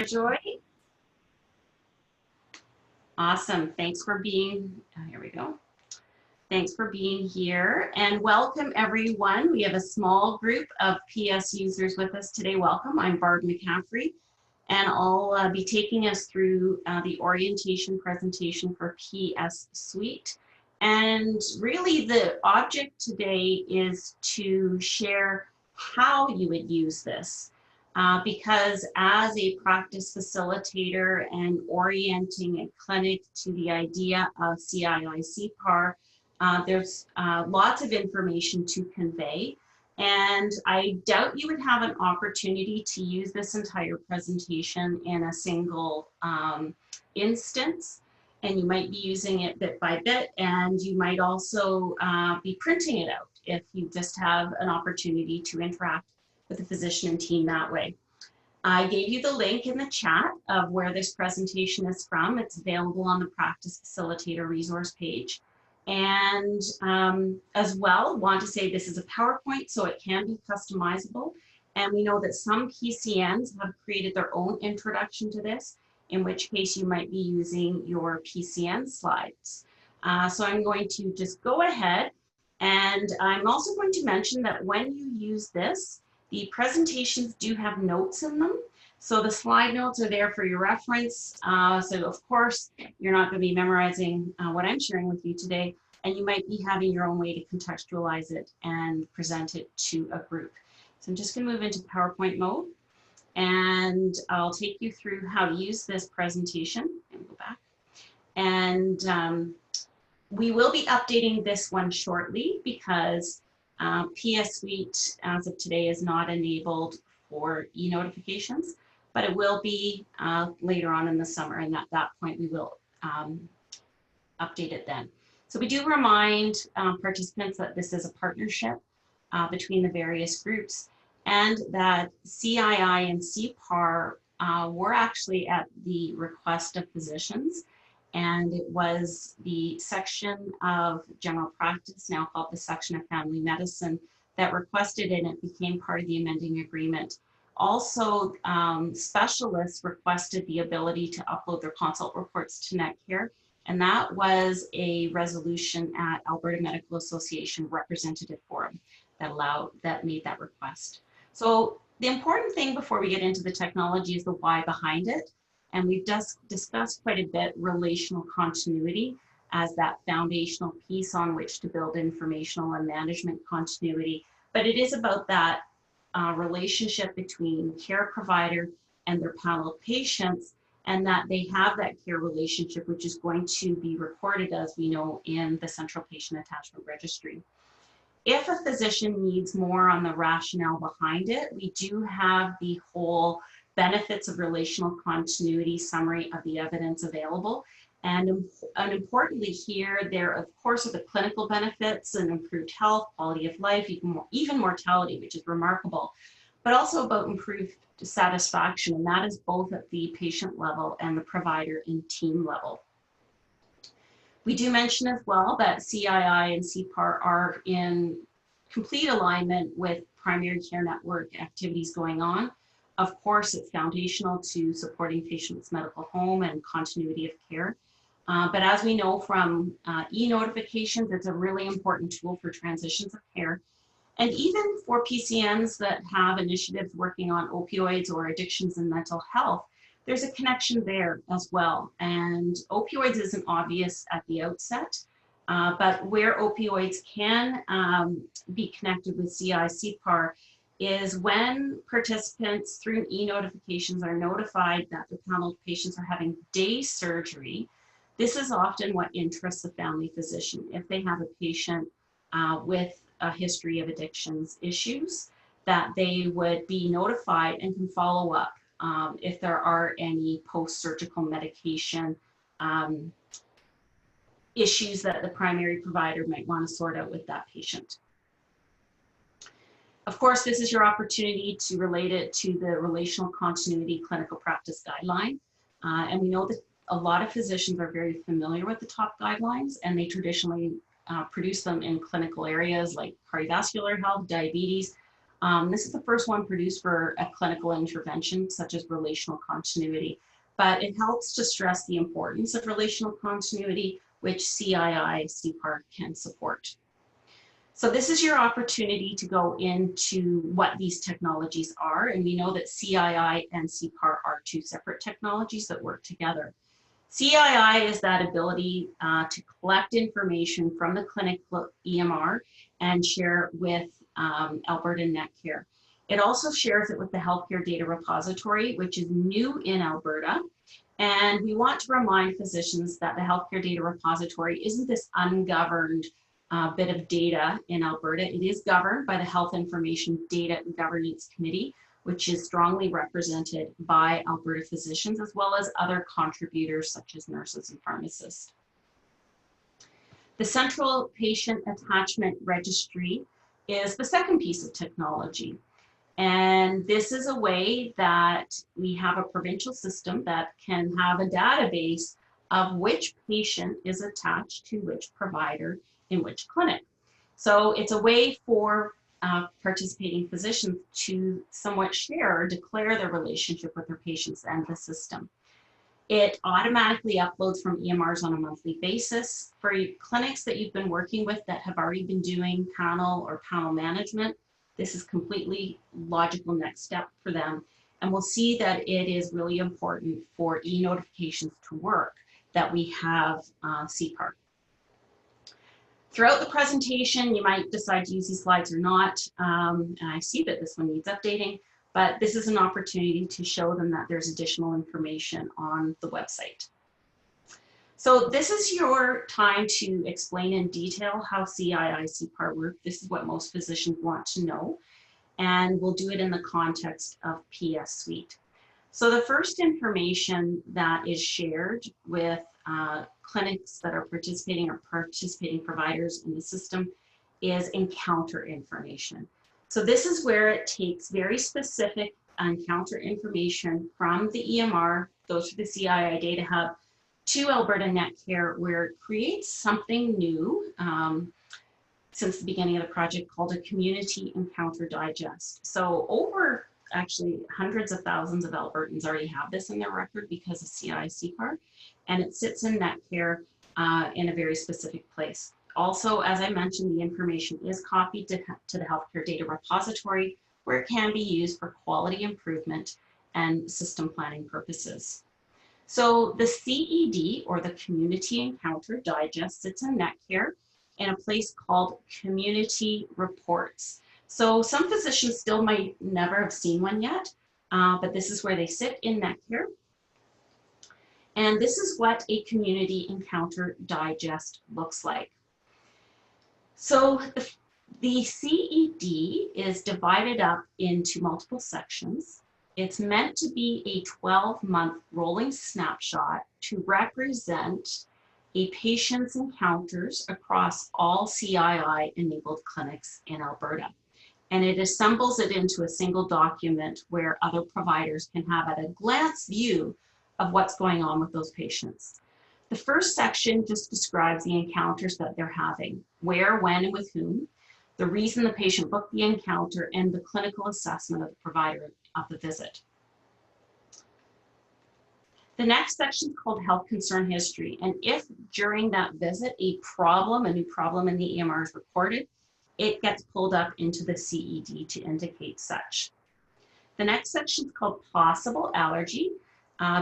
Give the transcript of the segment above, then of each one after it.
Joy. Awesome. Thanks for being, here we go. Thanks for being here and welcome everyone. We have a small group of PS users with us today. Welcome. I'm Barb McCaffrey and I'll be taking us through the orientation presentation for PS Suite. And really the object today is to share how you would use this. Because as a practice facilitator and orienting a clinic to the idea of CII CPAR, there's lots of information to convey. And I doubt you would have an opportunity to use this entire presentation in a single instance. And you might be using it bit by bit, and you might also be printing it out if you just have an opportunity to interact with the physician and team that way. I gave you the link in the chat of where this presentation is from. It's available on the Practice Facilitator resource page. And as well, want to say this is a PowerPoint, so it can be customizable. And we know that some PCNs have created their own introduction to this, in which case you might be using your PCN slides. So I'm going to just go ahead, and I'm also going to mention that when you use this, the presentations do have notes in them. So the slide notes are there for your reference. So of course, you're not going to be memorizing what I'm sharing with you today, and you might be having your own way to contextualize it and present it to a group. So I'm just going to move into PowerPoint mode, and I'll take you through how to use this presentation. And go back. And we will be updating this one shortly because PS Suite, as of today, is not enabled for e-notifications, but it will be later on in the summer, and at that point we will update it then. So we do remind participants that this is a partnership between the various groups, and that CII and CPAR were actually at the request of physicians. And it was the section of general practice, now called the section of family medicine, that requested it, and it became part of the amending agreement. Also, specialists requested the ability to upload their consult reports to Netcare, and that was a resolution at Alberta Medical Association Representative Forum that made that request. So the important thing before we get into the technology is the why behind it. And we've just discussed quite a bit relational continuity as that foundational piece on which to build informational and management continuity. But it is about that relationship between care provider and their panel of patients, and that they have that care relationship, which is going to be recorded, as we know, in the Central Patient Attachment Registry. If a physician needs more on the rationale behind it, we do have the whole benefits of relational continuity summary of the evidence available. And importantly here, there of course are the clinical benefits and improved health, quality of life, even mortality, which is remarkable, but also about improved satisfaction, and that is both at the patient level and the provider and team level. We do mention as well that CII and CPAR are in complete alignment with primary care network activities going on. Of course, it's foundational to supporting patients' medical home and continuity of care. But as we know from e-notifications, it's a really important tool for transitions of care. And even for PCNs that have initiatives working on opioids or addictions and mental health, there's a connection there as well. And opioids isn't obvious at the outset, but where opioids can be connected with CI-CPAR is when participants through e-notifications are notified that the panel of patients are having day surgery. This is often what interests the family physician. If they have a patient with a history of addictions issues, that they would be notified and can follow up if there are any post-surgical medication issues that the primary provider might want to sort out with that patient. Of course, this is your opportunity to relate it to the relational continuity clinical practice guideline. And we know that a lot of physicians are very familiar with the top guidelines, and they traditionally produce them in clinical areas like cardiovascular health, diabetes, This is the first one produced for a clinical intervention such as relational continuity, but it helps to stress the importance of relational continuity, which CII CPAR can support. So this is your opportunity to go into what these technologies are, and we know that CII and CPAR are two separate technologies that work together. CII is that ability to collect information from the clinical EMR and share it with Alberta Netcare. It also shares it with the Healthcare Data Repository, which is new in Alberta. And we want to remind physicians that the Healthcare Data Repository isn't this ungoverned bit of data in Alberta. It is governed by the Health Information Data and Governance Committee, which is strongly represented by Alberta physicians, as well as other contributors such as nurses and pharmacists. The Central Patient Attachment Registry is the second piece of technology. And this is a way that we have a provincial system that can have a database of which patient is attached to which provider in which clinic. So it's a way for participating physicians to somewhat share or declare their relationship with their patients and the system. It automatically uploads from EMRs on a monthly basis. For clinics that you've been working with that have already been doing panel or panel management, this is completely logical next step for them. And we'll see that it is really important for e-notifications to work that we have CPAR. Throughout the presentation, you might decide to use these slides or not. And I see that this one needs updating, but this is an opportunity to show them that there's additional information on the website. So this is your time to explain in detail how CII CPAR work. This is what most physicians want to know, and we'll do it in the context of PS Suite. So the first information that is shared with clinics that are participating or participating providers in the system is encounter information. So this is where it takes very specific encounter information from the EMR, goes to the CII Data Hub, to Alberta Netcare, where it creates something new since the beginning of the project called a Community Encounter Digest. So over actually hundreds of thousands of Albertans already have this in their record because of CII CPAR, and it sits in Netcare in a very specific place. Also, as I mentioned, the information is copied to the Healthcare Data Repository, where it can be used for quality improvement and system planning purposes. So the CED, or the Community Encounter Digest, sits in Netcare in a place called Community Reports. So some physicians still might never have seen one yet, but this is where they sit in Netcare. And this is what a Community Encounter Digest looks like. So the CED is divided up into multiple sections. It's meant to be a 12-month rolling snapshot to represent a patient's encounters across all CII-enabled clinics in Alberta. And it assembles it into a single document where other providers can have at a glance view of what's going on with those patients. The first section just describes the encounters that they're having, where, when, and with whom, the reason the patient booked the encounter, and the clinical assessment of the provider of the visit. The next section is called Health Concern History, and if during that visit a new problem in the EMR is reported, it gets pulled up into the CED to indicate such. The next section is called Possible Allergy,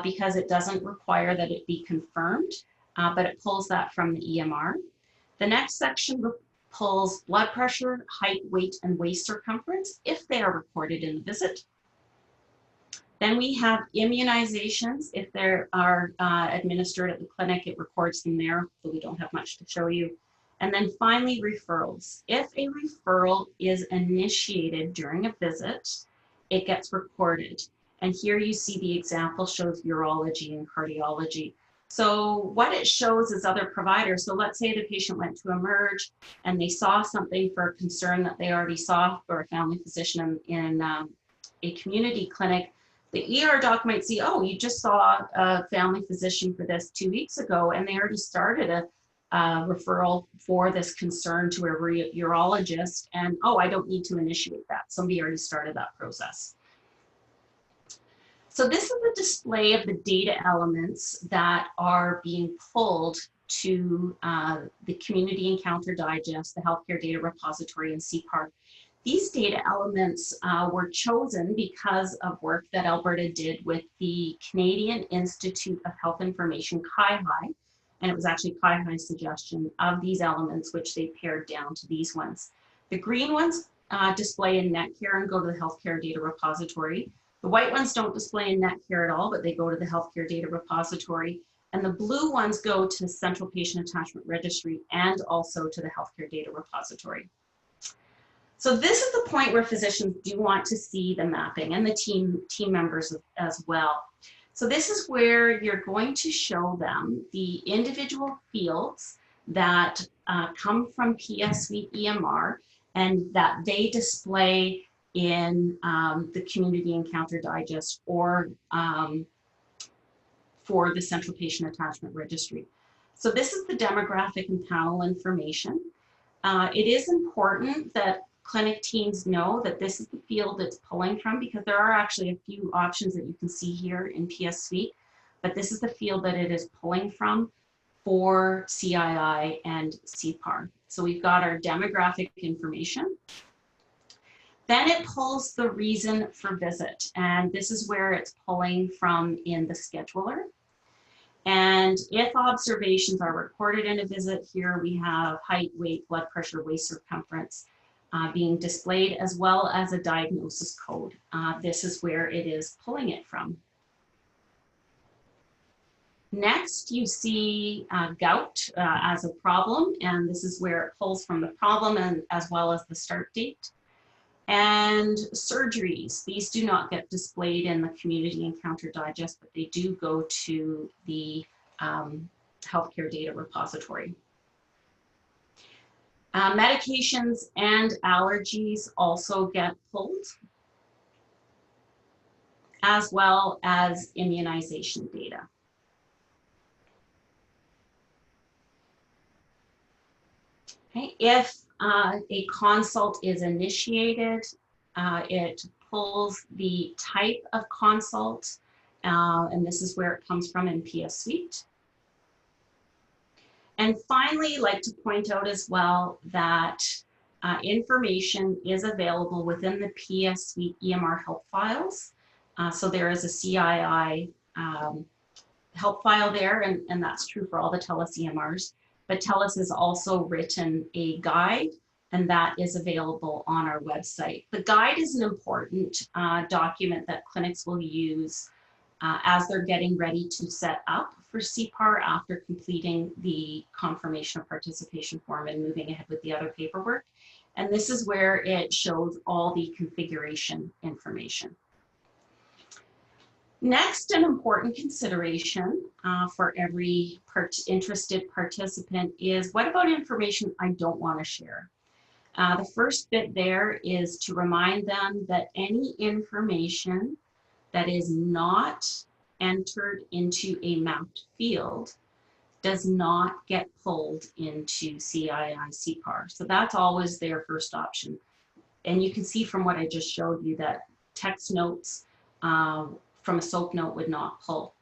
because it doesn't require that it be confirmed, but it pulls that from the EMR. The next section pulls blood pressure, height, weight, and waist circumference if they are reported in the visit. Then we have immunizations. If they are administered at the clinic, it records them there, but we don't have much to show you. And then finally, referrals. If a referral is initiated during a visit, it gets recorded. And here you see the example shows urology and cardiology. So what it shows is other providers. So let's say the patient went to Emerge and they saw something for a concern that they already saw for a family physician in a community clinic. The ER doc might see, oh, you just saw a family physician for this 2 weeks ago, and they already started referral for this concern to a urologist, and oh, I don't need to initiate that. Somebody already started that process. So this is a display of the data elements that are being pulled to the Community Encounter Digest, the Healthcare Data Repository, and CPAR. These data elements were chosen because of work that Alberta did with the Canadian Institute of Health Information, CII, and it was actually CII's suggestion of these elements, which they pared down to these ones. The green ones display in Netcare and go to the Healthcare Data Repository. The white ones don't display in Netcare at all, but they go to the Healthcare Data Repository. And the blue ones go to Central Patient Attachment Registry and also to the Healthcare Data Repository. So this is the point where physicians do want to see the mapping, and the team members as well. So this is where you're going to show them the individual fields that come from PS Suite EMR and that they display in the Community Encounter Digest or for the Central Patient Attachment Registry. So this is the demographic and panel information. It is important that clinic teams know that this is the field it's pulling from, because there are actually a few options that you can see here in PS Suite, but this is the field that it is pulling from for CII and CPAR. So we've got our demographic information. Then it pulls the reason for visit, and this is where it's pulling from in the scheduler. And if observations are recorded in a visit, here we have height, weight, blood pressure, waist circumference being displayed, as well as a diagnosis code. This is where it is pulling it from. Next, you see gout as a problem, and this is where it pulls from the problem and as well as the start date. And surgeries, these do not get displayed in the Community Encounter Digest, but they do go to the Healthcare Data Repository. Medications and allergies also get pulled, as well as immunization data. Okay. If a consult is initiated, it pulls the type of consult, and this is where it comes from in PS Suite. And finally, I'd like to point out as well that information is available within the PS Suite EMR help files. So there is a CII help file there, and that's true for all the TELUS EMRs. But TELUS has also written a guide, and that is available on our website. The guide is an important document that clinics will use as they're getting ready to set up for CPAR after completing the confirmation of participation form and moving ahead with the other paperwork. And this is where it shows all the configuration information. Next, an important consideration for every interested participant is, what about information I don't want to share? The first bit there is to remind them that any information that is not entered into a mapped field does not get pulled into CII CPAR. So that's always their first option. And you can see from what I just showed you that text notes from a SOAP note would not pull.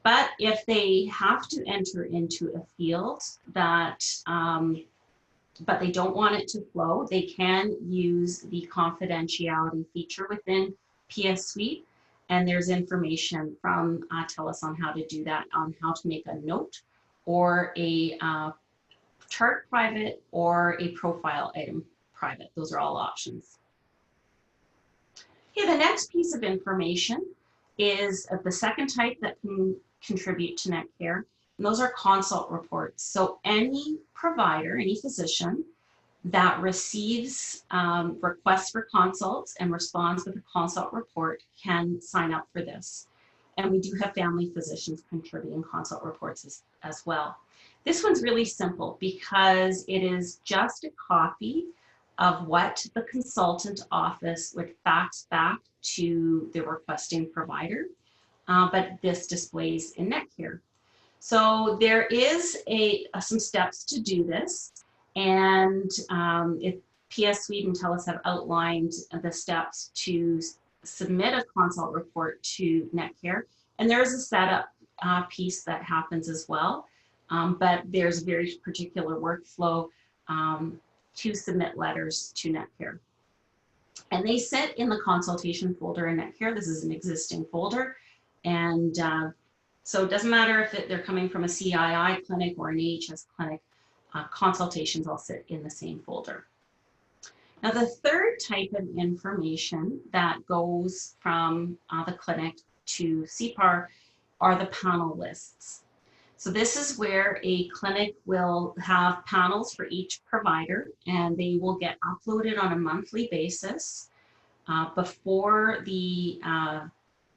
But if they have to enter into a field that, but they don't want it to flow, they can use the confidentiality feature within PS Suite. And there's information from TELUS on how to do that, on how to make a note or a chart private or a profile item private. Those are all options. Okay, the next piece of information is the second type that can contribute to Netcare, and those are consult reports. So any provider, any physician that receives requests for consults and responds with a consult report can sign up for this. And we do have family physicians contributing consult reports as well. This one's really simple because it is just a copy of what the consultant office would fax back to the requesting provider, but this displays in Netcare. So there is some steps to do this, and if PS Sweden and TELUS have outlined the steps to submit a consult report to Netcare, and there's a setup piece that happens as well, but there's a very particular workflow to submit letters to Netcare. And they sit in the consultation folder in Netcare. This is an existing folder, and so it doesn't matter if they're coming from a CII clinic or an AHS clinic, consultations all sit in the same folder. Now, the third type of information that goes from the clinic to CPAR are the panel lists. So this is where a clinic will have panels for each provider, and they will get uploaded on a monthly basis before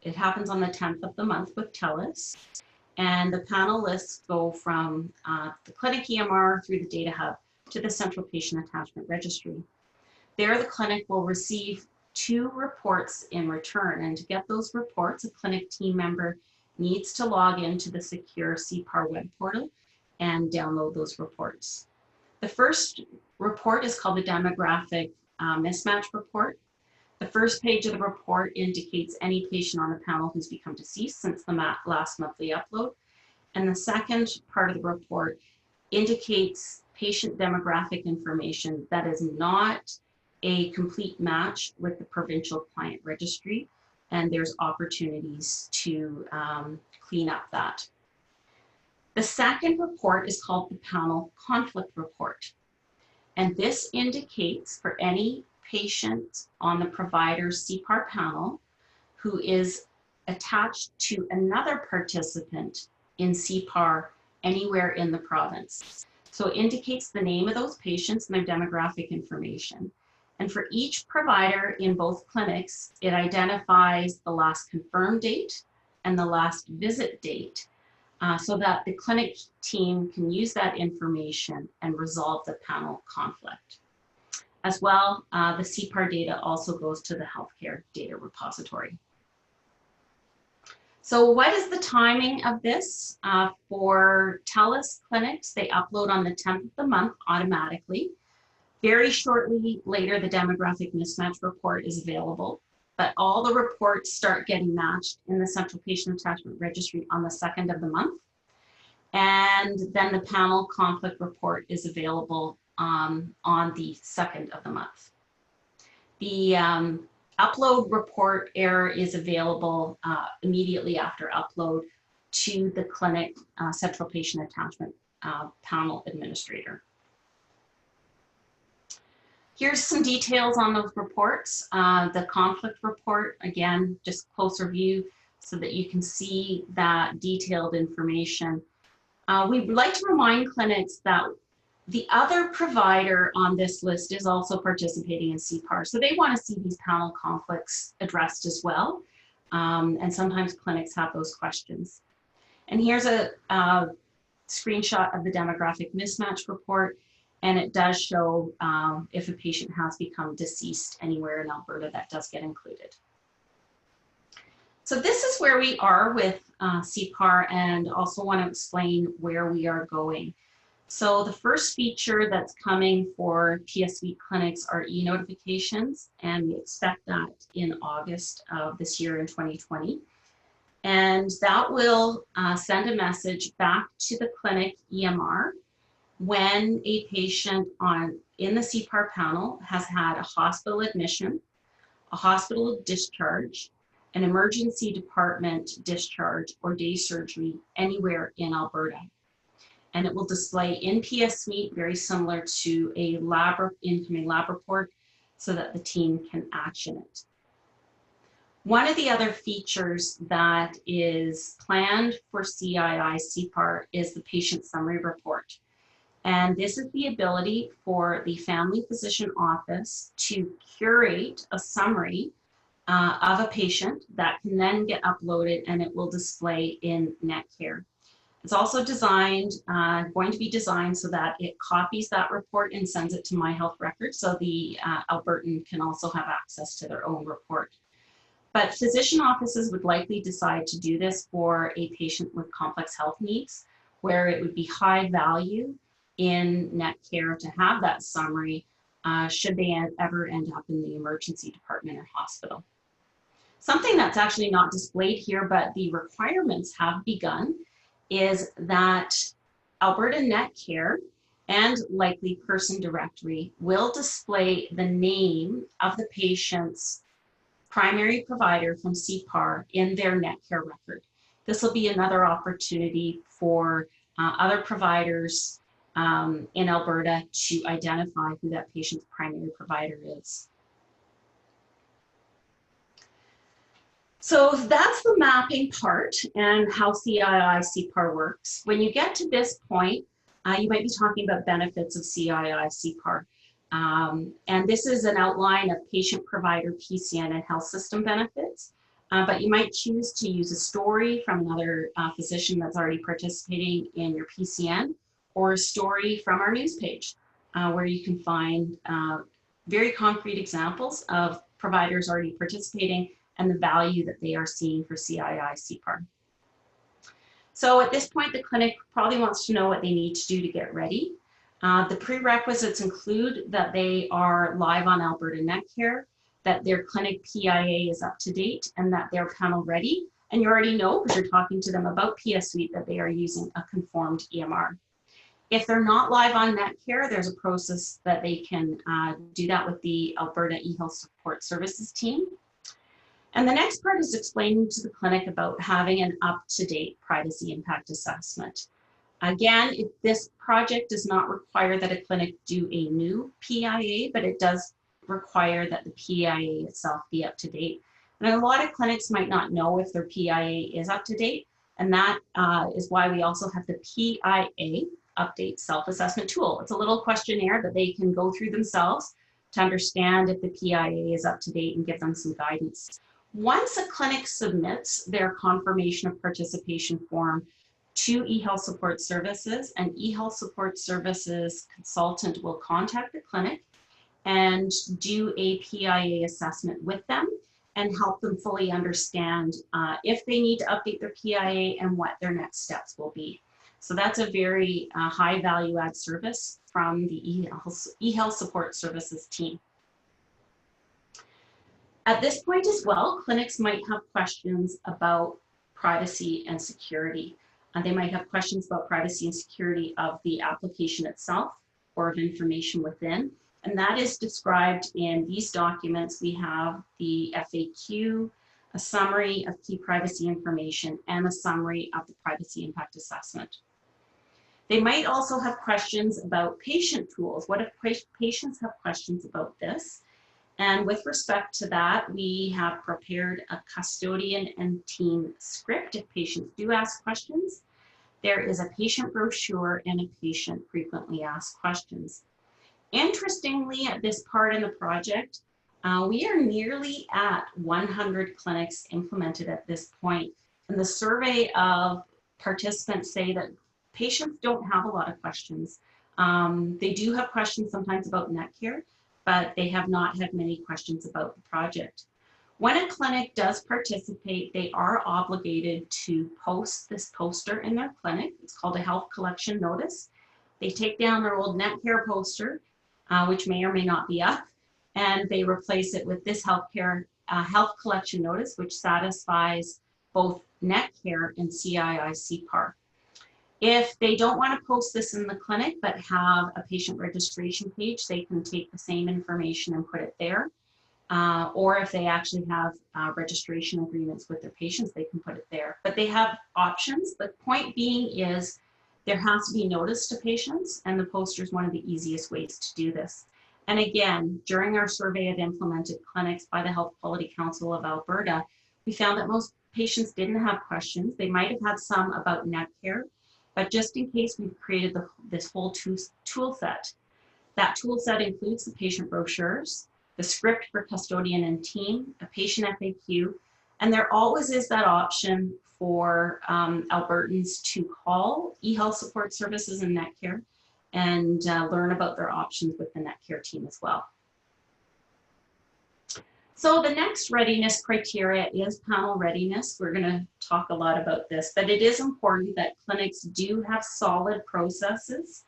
it happens on the 10th of the month with TELUS. And the panel lists go from the clinic EMR through the data hub to the central patient attachment registry. There, the clinic will receive 2 reports in return. And to get those reports, a clinic team member needs to log into the secure CPAR web portal and download those reports. The first report is called the demographic mismatch report. The first page of the report indicates any patient on the panel who's become deceased since the last monthly upload. And the second part of the report indicates patient demographic information that is not a complete match with the provincial client registry, and there's opportunities to clean up that. The second report is called the panel conflict report. And this indicates for any patient on the provider's CPAR panel who is attached to another participant in CPAR anywhere in the province. So it indicates the name of those patients and their demographic information. And for each provider in both clinics, it identifies the last confirmed date and the last visit date so that the clinic team can use that information and resolve the panel conflict. As well, the CPAR data also goes to the healthcare data repository. So what is the timing of this? For TELUS clinics, they upload on the 10th of the month automatically. Very shortly later, the demographic mismatch report is available, but all the reports start getting matched in the central patient attachment registry on the 2nd of the month. And then the panel conflict report is available on the 2nd of the month. The upload report error is available immediately after upload to the clinic central patient attachment panel administrator. Here's some details on those reports. The conflict report, again, just closer view so that you can see that detailed information. We'd like to remind clinics that the other provider on this list is also participating in CPAR. So they want to see these panel conflicts addressed as well. And sometimes clinics have those questions. And here's a screenshot of the demographic mismatch report. And it does show if a patient has become deceased anywhere in Alberta, that does get included. So this is where we are with CPAR, and also want to explain where we are going. So the first feature that's coming for PSV clinics are e-notifications, and we expect that in August of this year in 2020. And that will send a message back to the clinic EMR when a patient in the CPAR panel has had a hospital admission, a hospital discharge, an emergency department discharge, or day surgery anywhere in Alberta. And it will display in PS Suite, very similar to a incoming lab report, so that the team can action it. One of the other features that is planned for CII CPAR is the patient summary report. And this is the ability for the family physician office to curate a summary of a patient that can then get uploaded, and it will display in Netcare. It's also designed, going to be designed so that it copies that report and sends it to My Health Records, so the Albertan can also have access to their own report. But physician offices would likely decide to do this for a patient with complex health needs. where it would be high value in net care to have that summary should they ever end up in the emergency department or hospital. Something that's actually not displayed here, but the requirements have begun, is that Alberta Net Care and likely person directory will display the name of the patient's primary provider from CPAR in their net care record. This will be another opportunity for other providers in Alberta to identify who that patient's primary provider is. So that's the mapping part and how CII CPAR works. When you get to this point, you might be talking about benefits of CII CPAR. And this is an outline of patient, provider, PCN, and health system benefits. But you might choose to use a story from another physician that's already participating in your PCN, or a story from our news page, where you can find very concrete examples of providers already participating and the value that they are seeing for CII CPAR. So at this point, the clinic probably wants to know what they need to do to get ready. The prerequisites include that they are live on Alberta NetCare, that their clinic PIA is up to date, and that they're panel ready. And you already know, because you're talking to them about PS Suite, that they are using a conformed EMR. If they're not live on NetCare, there's a process that they can do that with the Alberta eHealth Support Services team. And the next part is explaining to the clinic about having an up-to-date privacy impact assessment. Again, this project does not require that a clinic do a new PIA, but it does require that the PIA itself be up to date. And a lot of clinics might not know if their PIA is up to date, and that is why we also have the PIA Update Self-Assessment Tool. It's a little questionnaire that they can go through themselves to understand if the PIA is up to date and give them some guidance. Once a clinic submits their confirmation of participation form to eHealth Support Services, an eHealth Support Services consultant will contact the clinic and do a PIA assessment with them and help them fully understand if they need to update their PIA and what their next steps will be. So that's a very high value add service from the eHealth Support Services team. At this point as well, clinics might have questions about privacy and security. They might have questions about privacy and security of the application itself or of information within. And that is described in these documents. We have the FAQ, a summary of key privacy information, and a summary of the privacy impact assessment. They might also have questions about patient tools. What if patients have questions about this? And with respect to that, we have prepared a custodian and team script if patients do ask questions. There is a patient brochure and a patient frequently asked questions. Interestingly, at this part in the project, we are nearly at 100 clinics implemented at this point. And the survey of participants say that patients don't have a lot of questions. They do have questions sometimes about NetCare, but they have not had many questions about the project. When a clinic does participate, they are obligated to post this poster in their clinic. It's called a health collection notice. They take down their old NetCare poster, which may or may not be up, and they replace it with this health collection notice, which satisfies both NetCare and CII CPAR. If they don't want to post this in the clinic, but have a patient registration page, they can take the same information and put it there. Or if they actually have registration agreements with their patients, they can put it there. But they have options. The point being is there has to be notice to patients, and the poster is one of the easiest ways to do this. And again, during our survey of implemented clinics by the Health Quality Council of Alberta, we found that most patients didn't have questions. They might have had some about NetCare, but just in case, we've created this whole tool set. That tool set includes the patient brochures, the script for custodian and team, a patient FAQ, and there always is that option for Albertans to call eHealth Support Services and NetCare and learn about their options with the NetCare team as well. So the next readiness criteria is panel readiness. We're going to talk a lot about this, but it is important that clinics do have solid processes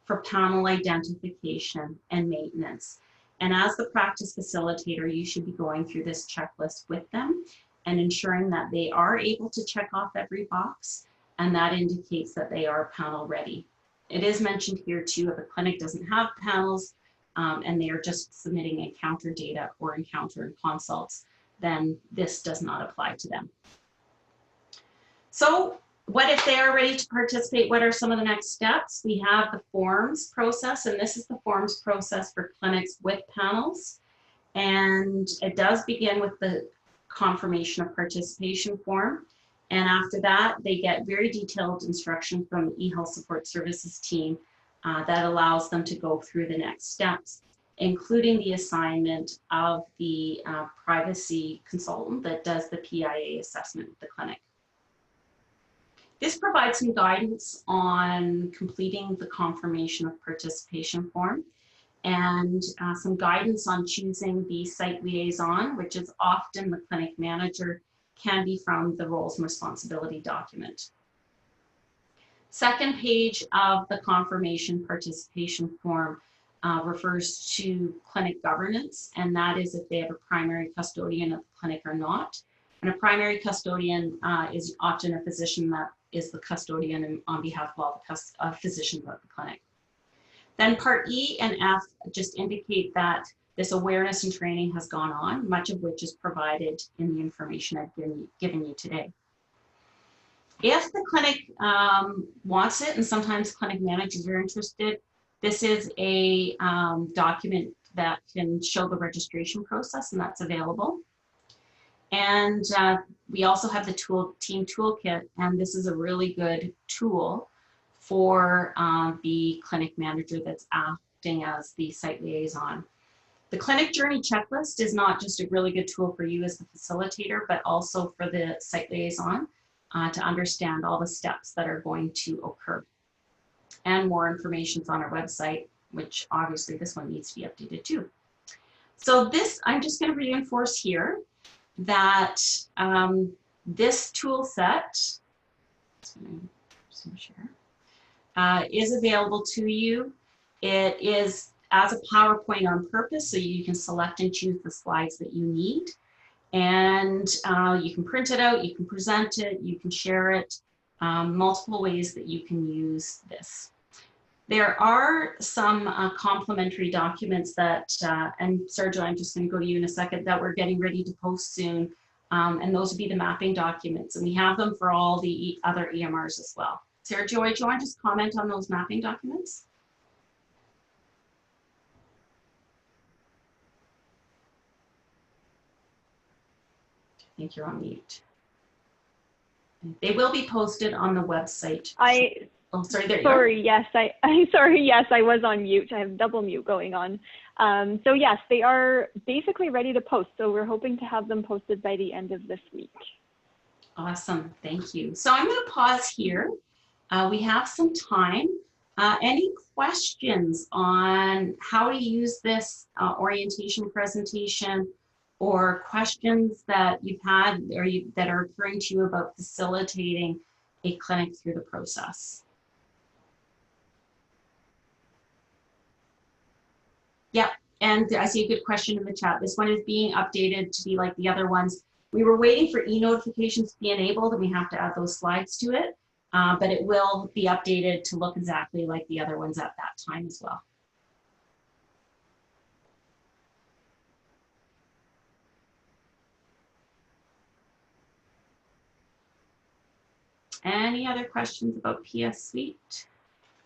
for panel identification and maintenance. And as the practice facilitator, you should be going through this checklist with them and ensuring that they are able to check off every box, and that indicates that they are panel ready. It is mentioned here too, if a clinic doesn't have panels, and they are just submitting encounter data or encounter and consults, then this does not apply to them. So what if they are ready to participate? What are some of the next steps? We have the forms process, and this is the forms process for clinics with panels. And it does begin with the confirmation of participation form. And after that, they get very detailed instruction from the eHealth Support Services team that allows them to go through the next steps, including the assignment of the privacy consultant that does the PIA assessment with the clinic. This provides some guidance on completing the confirmation of participation form and some guidance on choosing the site liaison, which is often the clinic manager, can be from the roles and responsibility document. Second page of the confirmation participation form refers to clinic governance, and that is if they have a primary custodian of the clinic or not. And a primary custodian is often a physician that is the custodian on behalf of all the physicians at the clinic. Then part E and F just indicate that this awareness and training has gone on, much of which is provided in the information I've given you today. If the clinic wants it, and sometimes clinic managers are interested, this is a document that can show the registration process, and that's available. And we also have the team toolkit, and this is a really good tool for the clinic manager that's acting as the site liaison. The clinic journey checklist is not just a really good tool for you as the facilitator, but also for the site liaison to understand all the steps that are going to occur. And more information is on our website, which obviously this one needs to be updated too. So this, I'm just going to reinforce here that this tool set is available to you. It is as a PowerPoint on purpose, so you can select and choose the slides that you need. And you can print it out, you can present it, you can share it, multiple ways that you can use this. There are some complementary documents that, and Sergio, I'm just going to go to you in a second, that we're getting ready to post soon. And those would be the mapping documents. And we have them for all the other EMRs as well. Sergio, do you want to just comment on those mapping documents? I think you're on mute. They will be posted on the website. Oh, sorry, there you are. Yes, I'm sorry, yes, I was on mute. I have double mute going on. So yes, they are basically ready to post. So we're hoping to have them posted by the end of this week. Awesome, thank you. So I'm going to pause here. We have some time. Any questions on how to use this orientation presentation, or questions that you've had or that are occurring to you about facilitating a clinic through the process? Yep, and I see a good question in the chat. This one is being updated to be like the other ones. We were waiting for e-notifications to be enabled, and we have to add those slides to it, but it will be updated to look exactly like the other ones at that time as well. Any other questions about PS Suite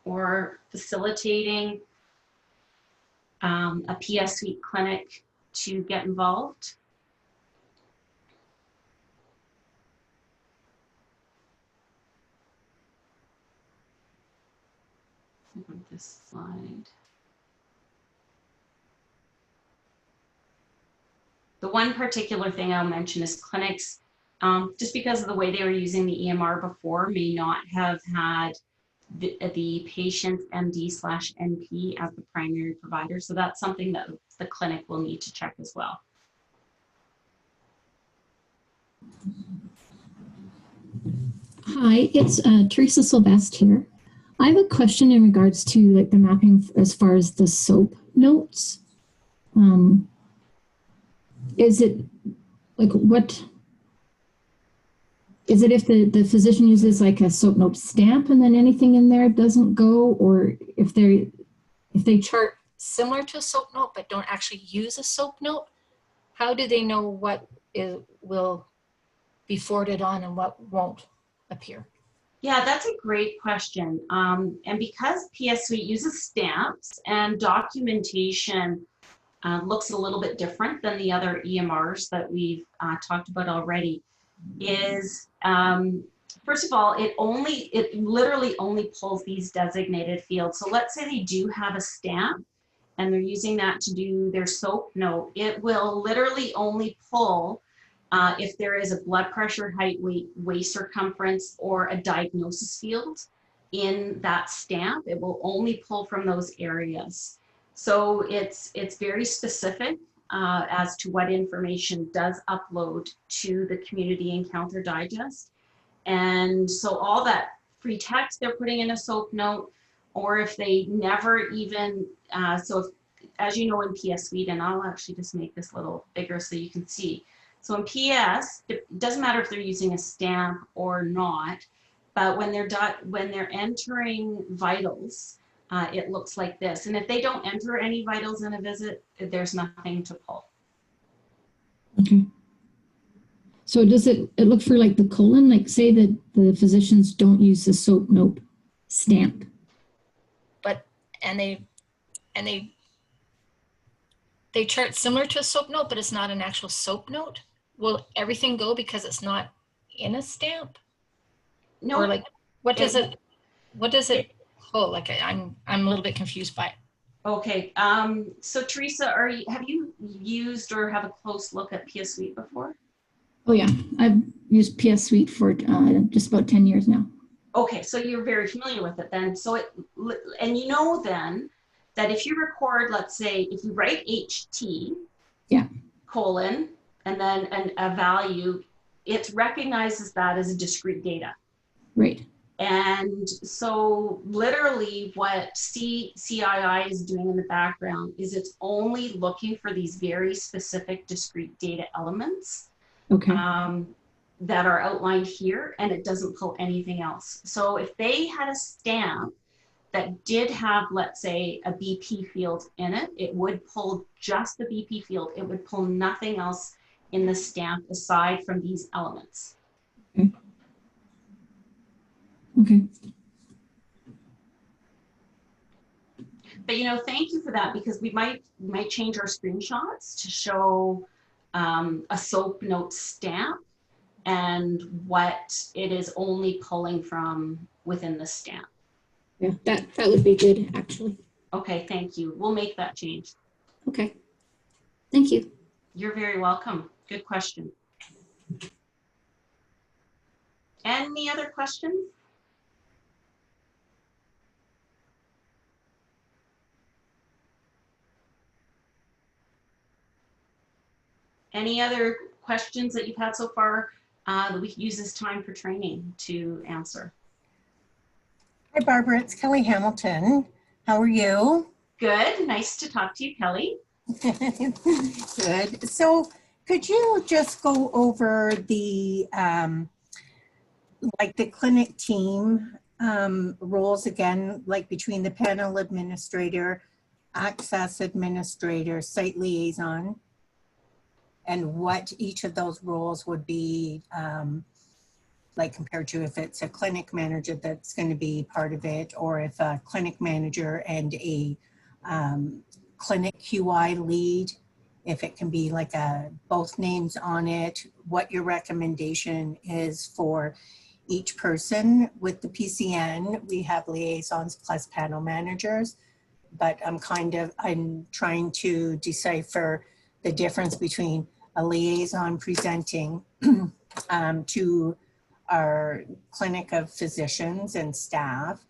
or facilitating a PS Suite clinic to get involved? This slide. The one particular thing I'll mention is clinics, just because of the way they were using the EMR before, may not have had the patient MD/NP as the primary provider. So that's something that the clinic will need to check as well. Hi, it's Teresa Sylvester here. I have a question in regards to like the mapping as far as the SOAP notes. Is it like what? Is it if the physician uses like a SOAP note stamp and then anything in there doesn't go, or if they chart similar to a SOAP note but don't actually use a SOAP note, how do they know what will be forwarded on and what won't appear? Yeah, that's a great question. And because PS Suite uses stamps and documentation looks a little bit different than the other EMRs that we've talked about already, is first of all, it literally only pulls these designated fields. So let's say they do have a stamp and they're using that to do their SOAP note. It will literally only pull if there is a blood pressure, height, weight, waist circumference, or a diagnosis field in that stamp. It will only pull from those areas. So it's very specific as to what information does upload to the Community Encounter Digest. And so all that free text they're putting in a SOAP note, or if they never even, as you know in PS Suite, and I'll actually just make this a little bigger so you can see. So in PS, it doesn't matter if they're using a stamp or not, but when they're entering vitals, it looks like this. And if they don't enter any vitals in a visit, there's nothing to pull. Okay. So does it look for like the colon, like say that the physicians don't use the SOAP note stamp, but they chart similar to a SOAP note, but it's not an actual SOAP note? Will everything go because it's not in a stamp? No. Or like what does it pull? Like I'm a little bit confused by it. Okay. So Teresa, have you used or have a close look at PS Suite before? Oh yeah, I've used PS Suite for just about 10 years now. Okay, so you're very familiar with it then. And you know then that if you record, let's say, if you write HT, colon, and then a value, it recognizes that as a discrete data. Right. And so literally what CII is doing in the background is it's only looking for these very specific discrete data elements. Okay. That are outlined here, and it doesn't pull anything else. So if they had a stamp that did have, let's say, a BP field in it, it would pull just the BP field. It would pull nothing else in the stamp aside from these elements. Okay. Okay. But thank you for that, because we might change our screenshots to show a SOAP note stamp and what it is only pulling from within the stamp. Yeah, that would be good, actually. Okay, thank you. We'll make that change. Okay, thank you. You're very welcome. Good question. Any other questions? Any other questions that you've had so far that we can use this time for training to answer? Hi, Barbara. It's Kelly Hamilton. How are you? Good. Nice to talk to you, Kelly. Good. So could you just go over the the clinic team roles again, like between the panel administrator, access administrator, site liaison, and what each of those roles would be like compared to if it's a clinic manager that's going to be part of it, or if a clinic manager and a clinic QI lead, if it can be like both names on it, what your recommendation is for each person. With the PCN, we have liaisons plus panel managers, but I'm trying to decipher the difference between a liaison presenting to our clinic of physicians and staff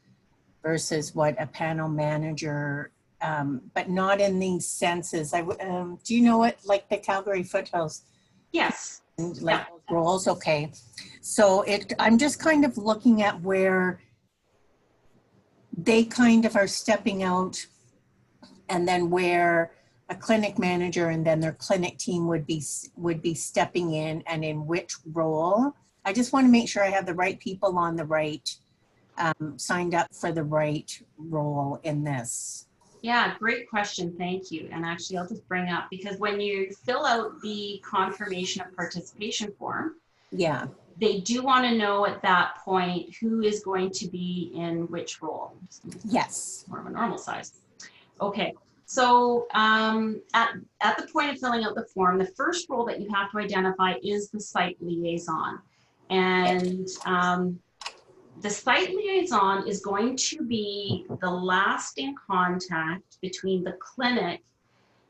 versus what a panel manager, but not in these senses. Do you know what, like the Calgary Foothills? Yes. like those roles. Okay. So I'm just kind of looking at where they kind of are stepping out, and then where a clinic manager and then their clinic team would be stepping in, and in which role. I just want to make sure I have the right people on the right, signed up for the right role in this. Yeah, great question. Thank you. And actually, I'll just bring up, because when you fill out the confirmation of participation form, Yeah. they do want to know at that point who is going to be in which role. Yes. More of a normal size. Okay. So at the point of filling out the form, the first role that you have to identify is the site liaison. And the site liaison is going to be the lasting contact between the clinic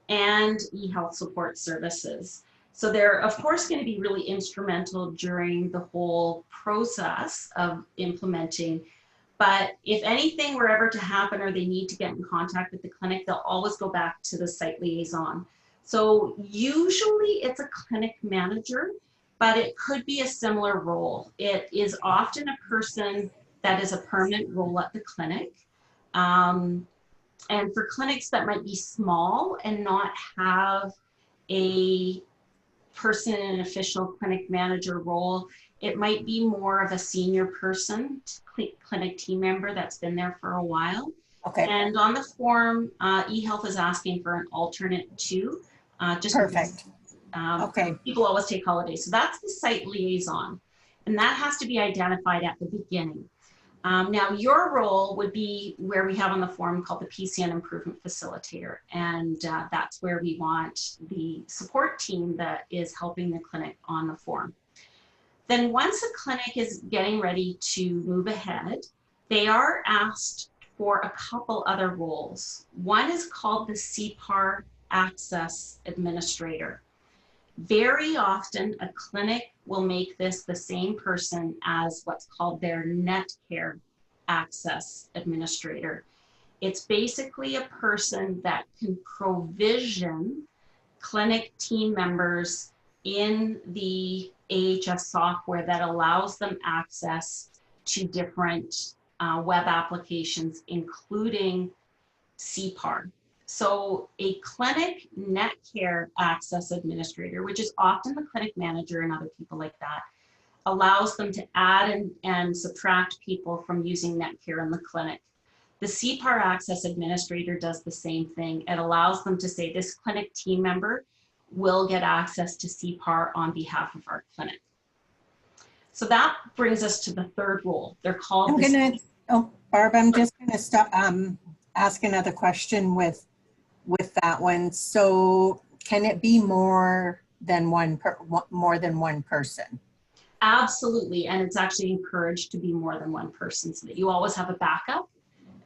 and eHealth support services. So they're, of course, going to be really instrumental during the whole process of implementing. But if anything were ever to happen or they need to get in contact with the clinic, they'll always go back to the site liaison. So usually it's a clinic manager, but it could be a similar role. It is often a person that is a permanent role at the clinic. And for clinics that might be small and not have a person in an official clinic manager role, it might be more of a senior person, clinic team member that's been there for a while. Okay. And on the form, eHealth is asking for an alternate too. Just Perfect. because, Okay. people always take holidays. So that's the site liaison. And that has to be identified at the beginning. Now your role would be where we have on the form called the PCN Improvement Facilitator. And that's where we want the support team that is helping the clinic on the form. Then once a clinic is getting ready to move ahead, they are asked for a couple other roles. One is called the CPAR Access Administrator. Very often a clinic will make this the same person as what's called their NetCare Access Administrator. It's basically a person that can provision clinic team members in the AHS software that allows them access to different web applications, including CPAR. So a clinic NetCare Access Administrator, which is often the clinic manager and other people like that, allows them to add and subtract people from using NetCare in the clinic. The CPAR Access Administrator does the same thing. It allows them to say, this clinic team member will get access to CPAR on behalf of our clinic. So that brings us to the third role. They're called Barb, I'm just gonna stop, ask another question with that one. So can it be more than one person? Absolutely, and it's actually encouraged to be more than one person so that you always have a backup,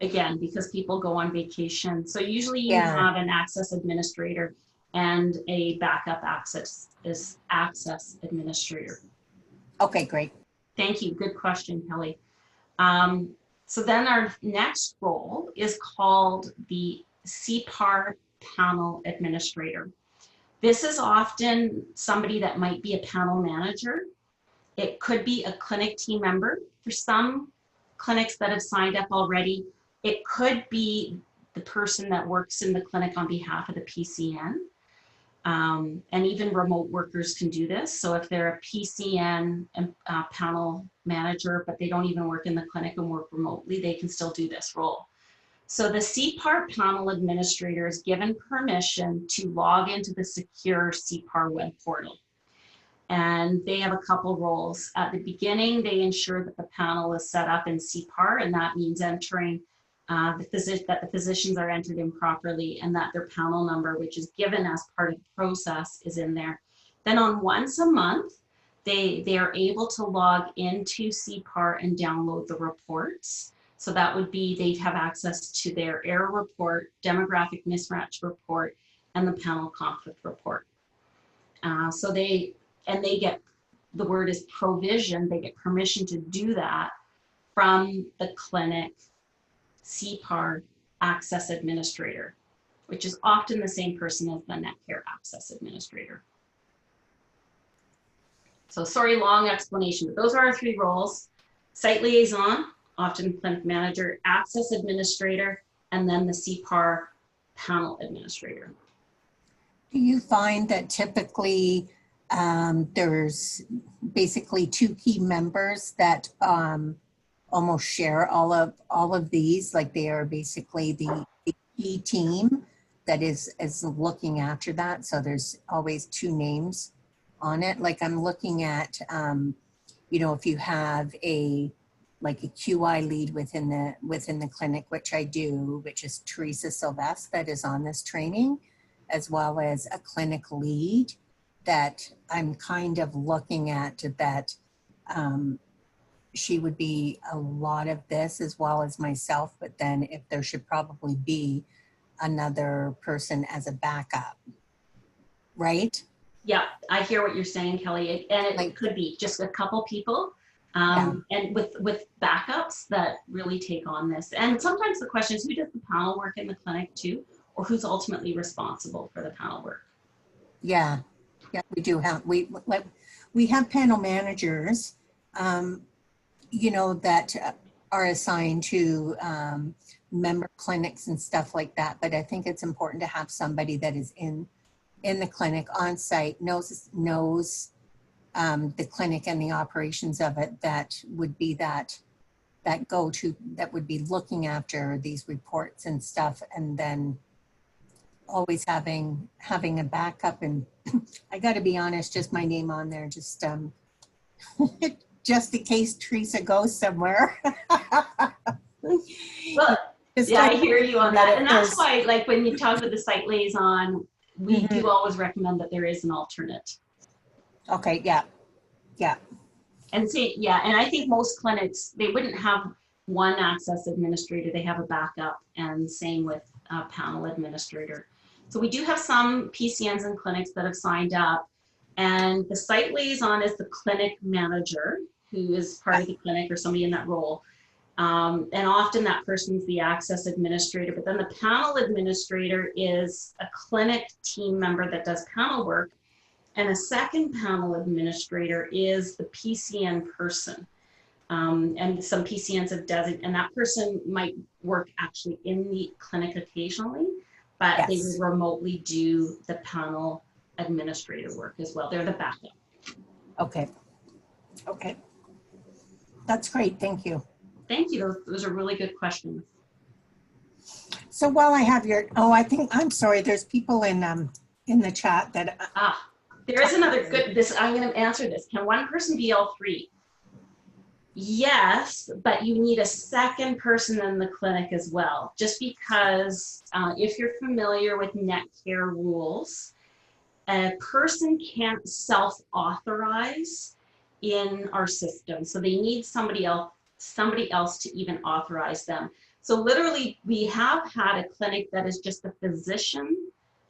again, because people go on vacation. So usually you have an access administrator and a backup access administrator. Okay, great. Thank you, good question, Kelly. So then our next role is called the CPAR Panel Administrator. This is often somebody that might be a panel manager. It could be a clinic team member. For some clinics that have signed up already, it could be the person that works in the clinic on behalf of the PCN. And even remote workers can do this. So if they're a PCN panel manager, but they don't even work in the clinic and work remotely, they can still do this role. So the CPAR Panel Administrator is given permission to log into the secure CPAR web portal. And they have a couple roles. At the beginning, they ensure that the panel is set up in CPAR, and that means entering that the physicians are entered in properly and that their panel number, which is given as part of the process, is in there. Then on once a month, they are able to log into CPAR and download the reports. So that would be, they'd have access to their error report, demographic mismatch report, and the panel conflict report. So they get, the word is provision, they get permission to do that from the clinic CPAR Access Administrator, which is often the same person as the NetCare Access Administrator. So sorry, long explanation, but those are our 3 roles: site liaison, often clinic manager, access administrator, and then the CPAR panel administrator. Do you find that typically there's basically 2 key members that almost share all of these, like they are basically the key team that is looking after that? So there's always 2 names on it. Like I'm looking at, you know, if you have like a QI lead within the clinic, which I do, which is Teresa Sylvestre, that is on this training, as well as a clinic lead that I'm kind of looking at, that she would be a lot of this as well as myself, but then if there should probably be another person as a backup, right? Yeah, I hear what you're saying, Kelly, and it Like, could be just a couple people, Yeah. and with backups that really take on this. And sometimes the question is, who does the panel work in the clinic too, or who's ultimately responsible for the panel work? yeah, we do have, we have panel managers, you know, that are assigned to member clinics and stuff like that. But I think it's important to have somebody that is in the clinic on site, knows the clinic and the operations of it, that would be that go-to, that would be looking after these reports and stuff, and then always having a backup. And I got to be honest, just my name on there, just just in case Teresa goes somewhere. Well, yeah, I hear you on that. And that's why, like, when you talk with the site liaison, we do always recommend that there is an alternate. Okay, yeah. And see, yeah, and I think most clinics, they wouldn't have one access administrator, they have a backup, and same with a panel administrator. So we do have some PCNs and clinics that have signed up, and the site liaison is the clinic manager, who is part of the clinic or somebody in that role. And often that person's the access administrator, but then the panel administrator is a clinic team member that does panel work. And a second panel administrator is the PCN person. And some PCNs have designated, and that person might work actually in the clinic occasionally, but they will remotely do the panel administrator work as well. They're the backup. Okay. That's great, thank you. Thank you, those are really good questions. So while I have your, I'm sorry, there's people in the chat that. There is another good, I'm going to answer this. Can one person be all 3? Yes, but you need a second person in the clinic as well. Just because if you're familiar with net care rules, a person can't self-authorize in our system. So they need somebody else to even authorize them. So literally, we have had a clinic that is just a physician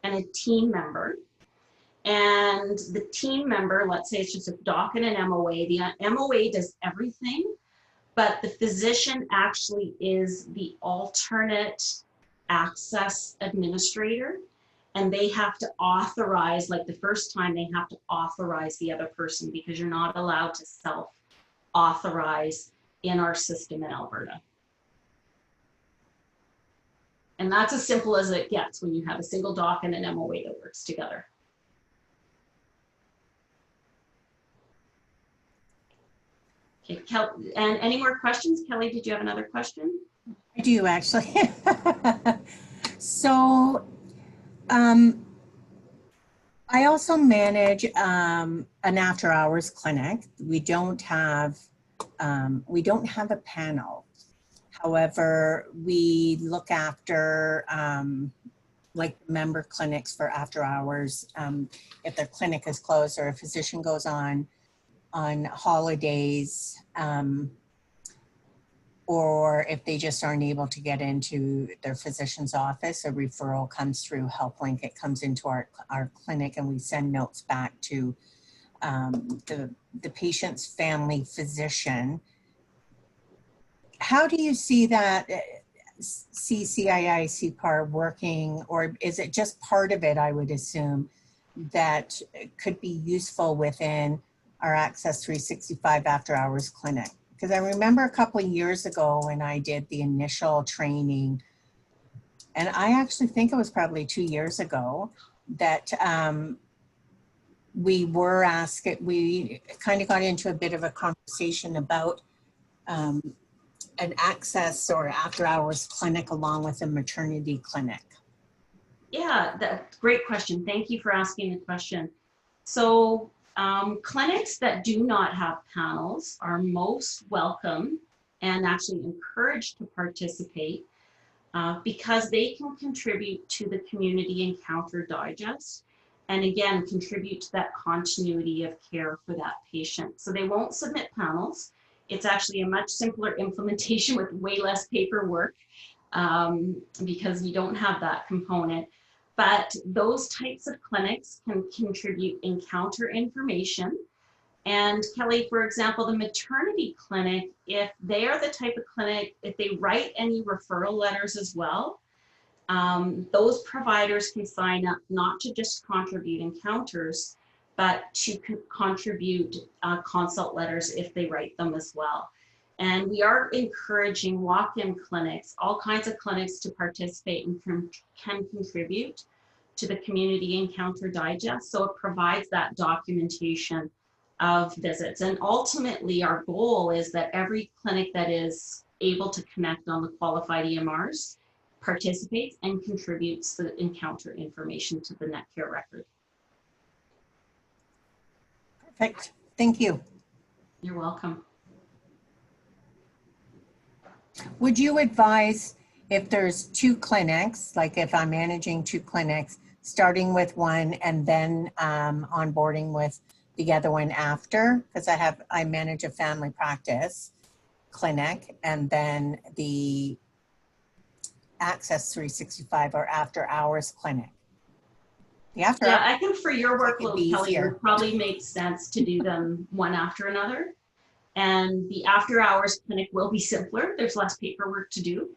and a team member. And the team member, let's say it's just a doc and an MOA. The MOA does everything, but the physician actually is the alternate access administrator. And they have to authorize, like the first time they have to authorize the other person, because you're not allowed to self-authorize in our system in Alberta. And that's as simple as it gets when you have a single doc and an MOA that works together. Okay, and any more questions? Kelly, did you have another question? I do actually. So I also manage an after hours clinic. We don't have a panel. However, we look after like member clinics for after hours. If their clinic is closed or a physician goes on holidays, or if they just aren't able to get into their physician's office, a referral comes through HelpLink. It comes into our clinic, and we send notes back to the patient's family physician. How do you see that CII, CPAR working, or is it just part of it, I would assume, that could be useful within our Access 365 after hours clinic? Because I remember a couple of years ago when I did the initial training, and I actually think it was probably 2 years ago, that we were asked, we kind of got into a bit of a conversation about an access or after hours clinic along with a maternity clinic. Yeah, that's a great question. Thank you for asking the question. So clinics that do not have panels are most welcome and actually encouraged to participate because they can contribute to the community encounter digest, and again, contribute to that continuity of care for that patient. So they won't submit panels. It's actually a much simpler implementation with way less paperwork because you don't have that component. But those types of clinics can contribute encounter information. And Kelly, for example, the maternity clinic, if they are the type of clinic, if they write any referral letters as well, those providers can sign up not to just contribute encounters, but to contribute consult letters if they write them as well. And we are encouraging walk-in clinics, all kinds of clinics, to participate and can contribute to the community encounter digest. So it provides that documentation of visits. And ultimately, our goal is that every clinic that is able to connect on the qualified EMRs participates and contributes the encounter information to the NetCare record. Perfect. Thank you. You're welcome. Would you advise if there's 2 clinics, like if I'm managing 2 clinics, starting with one and then onboarding with the other one after? Because I manage a family practice clinic, and then the Access 365 or after hours clinic. Yeah, I think for your workload, Kelly, it would probably make sense to do them one after another. And the after hours clinic will be simpler. There's less paperwork to do.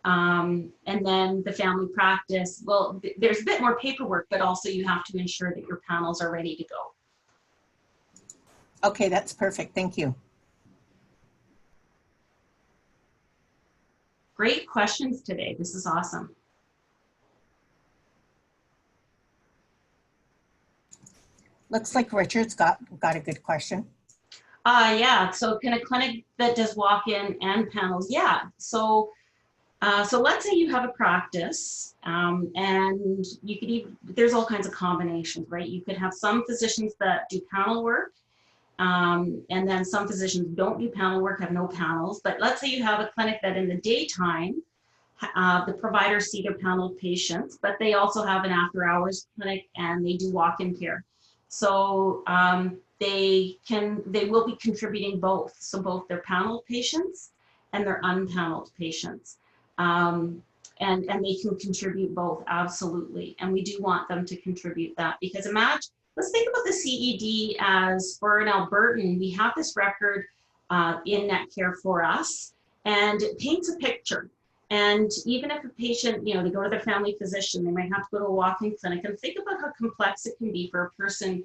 And then the family practice, well, there's a bit more paperwork, but also you have to ensure that your panels are ready to go. Okay, that's perfect. Thank you. Great questions today. This is awesome. Looks like Richard's got a good question. Yeah, so can a clinic that does walk-in and panels? Yeah, so let's say you have a practice and you could even, there's all kinds of combinations, right? You could have some physicians that do panel work and then some physicians don't do panel work, have no panels. But let's say you have a clinic that in the daytime, the providers see their panel patients, but they also have an after hours clinic and they do walk-in care. So they will be contributing both. So both their panel patients and their unpaneled patients. And they can contribute both, absolutely. And we do want them to contribute that, because imagine, let's think about the CED as, for an Albertan, we have this record in NetCare for us, and it paints a picture. And even if a patient, they go to their family physician, they might have to go to a walk-in clinic, and think about how complex it can be for a person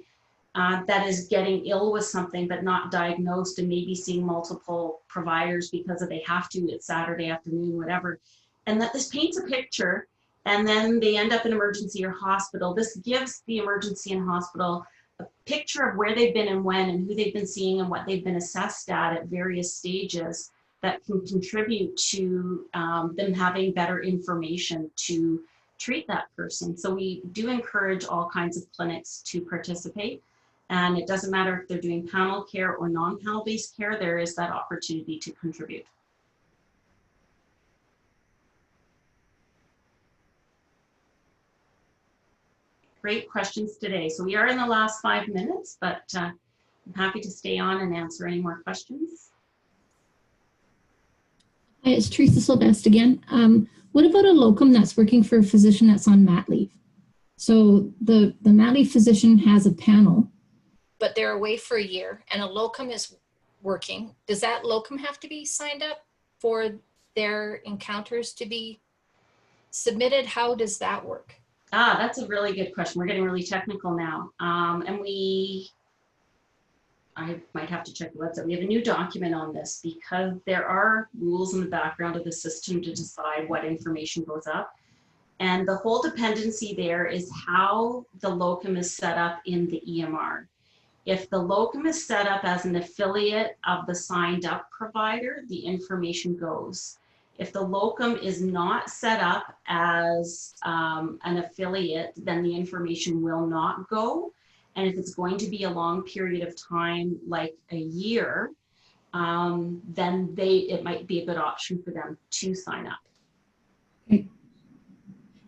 that is getting ill with something but not diagnosed and maybe seeing multiple providers because they have to, it's Saturday afternoon, whatever. And that this paints a picture, and then they end up in emergency or hospital. This gives the emergency and hospital a picture of where they've been and when and who they've been seeing and what they've been assessed at various stages that can contribute to them having better information to treat that person. So we do encourage all kinds of clinics to participate. And it doesn't matter if they're doing panel care or non-panel based care, there is that opportunity to contribute. Great questions today. So we are in the last 5 minutes, but I'm happy to stay on and answer any more questions. Hi, it's Teresa Sylvester again. What about a locum that's working for a physician that's on mat leave? So the mat leave physician has a panel, but they're away for a year, and a locum is working. Does that locum have to be signed up for their encounters to be submitted? How does that work? That's a really good question. We're getting really technical now. And we I might have to check the website. We have a new document on this because there are rules in the background of the system to decide what information goes up. And the whole dependency there is how the locum is set up in the EMR. If the locum is set up as an affiliate of the signed up provider, the information goes. If the locum is not set up as an affiliate, then the information will not go. And if it's going to be a long period of time, like a year, then it might be a good option for them to sign up. Okay.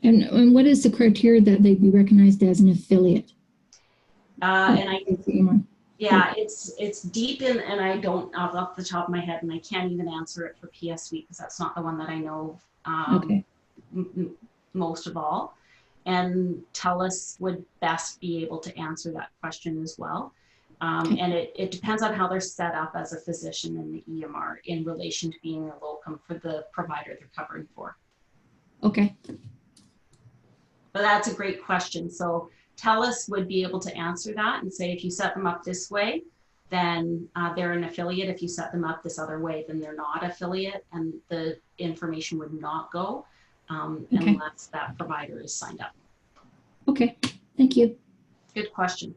And what is the criteria that they'd be recognized as an affiliate? Yeah, it's deep in, and I don't off the top of my head, and I can't even answer it for PSW because that's not the one that I know most of all. And TELUS would best be able to answer that question as well. And it depends on how they're set up as a physician in the EMR in relation to being a locum for the provider they're covering for. Okay. But that's a great question. So TELUS would be able to answer that and say, if you set them up this way, then they're an affiliate. If you set them up this other way, then they're not affiliate, and the information would not go unless that provider is signed up. Okay, thank you. Good question.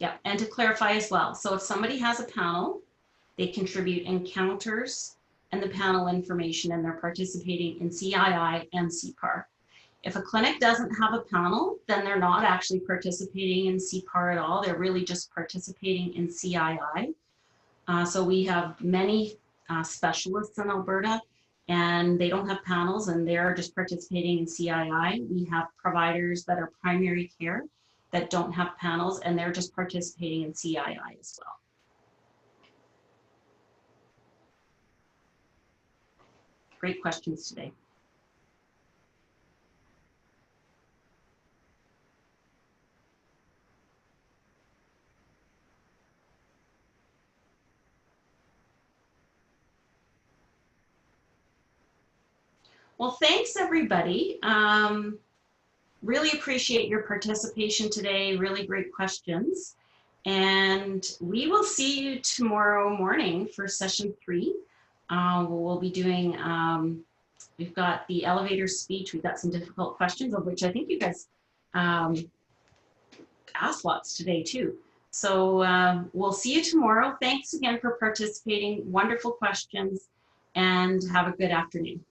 Yeah, and to clarify as well, so if somebody has a panel, they contribute encounters and the panel information, and they're participating in CII and CPAR. If a clinic doesn't have a panel, then they're not actually participating in CPAR at all. They're really just participating in CII. So we have many specialists in Alberta, and they don't have panels, and they're just participating in CII. We have providers that are primary care that don't have panels, and they're just participating in CII as well. Great questions today. Well, thanks everybody. Really appreciate your participation today. Really great questions. And we will see you tomorrow morning for session 3. We'll be doing, we've got the elevator speech. We've got some difficult questions, of which I think you guys asked lots today too. So we'll see you tomorrow. Thanks again for participating. Wonderful questions, and have a good afternoon.